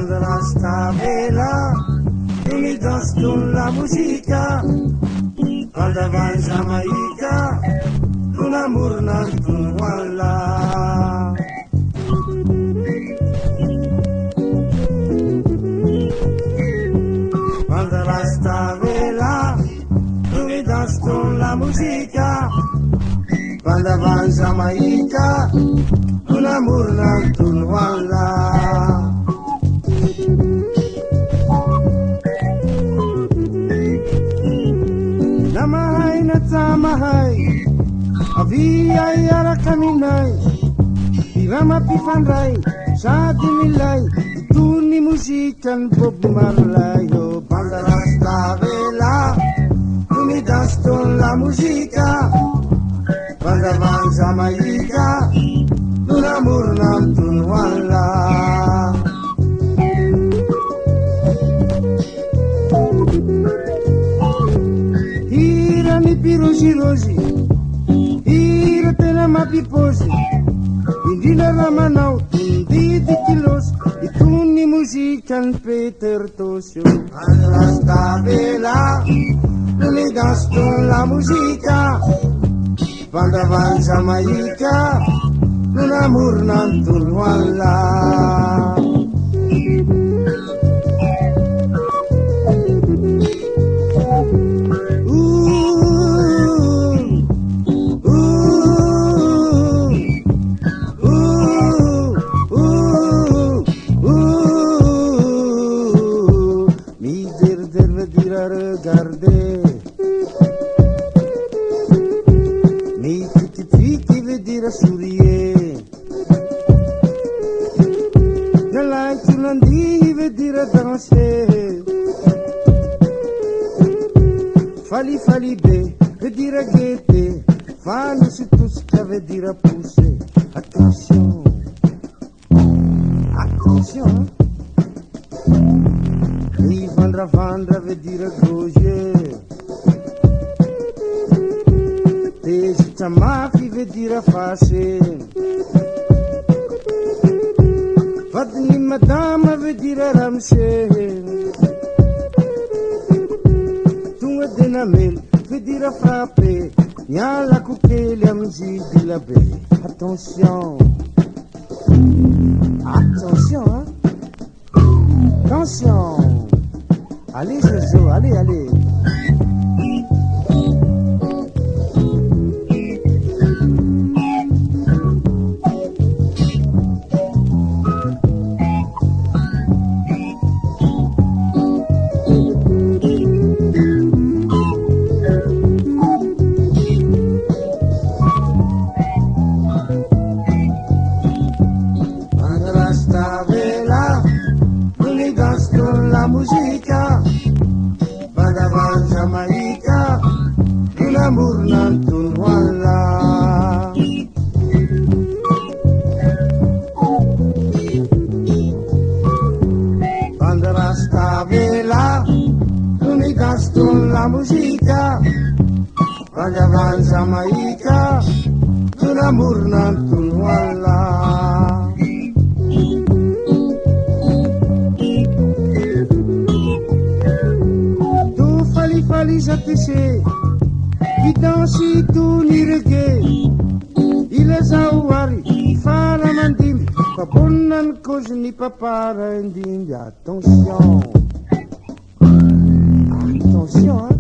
Quando la sta vela e mi danno la musica, quando va in Giamaica un amor non walla. Quando la sta vela e mi danno la musica, quando va in Giamaica un amor non walla. Namahay na tamahay, aviyay arakaminay, irama pifandray, sady milay, itony musikan Bob Marley. Oh, banda rasta vela, umidas ton la musica, banda van Jamaica, un amor nantun wala. Ni pirozi-rozi, hira tena mampipozy, indrindra raha manao tondidy kilosy, itony mozikany Peter Tosio. Rasta vela, no mi danse con la musica, quando va in Jamaica, un amor nantun walla. Regarder, mi tutti veut dire sourire, nella Islandi veut dire danser, fali be veut dire gaieté, fanno su tout ce que veut dire pousser. Attention, attention. Vandra veut dire gauger, Tesi Tamafi veut dire fâché, Vadni madame veut dire ramcher, Tunga denamel veut dire frapper, Nyala coupele amzi di la baie. Attention, attention, hein? Attention. Allez, Jojo, allez, allez. Quando la sta vela, non mi danno la musica, vada va Jamaica, un amor nantun walla. Quando la sta vela, non mi danno la musica, vada va Jamaica, un amor nantun walla. Falisa tese, i dansi tu ni reggae, ila zawari, fala mandimbi, pabonan cose ni papara indimbi. Attention, attention, hein?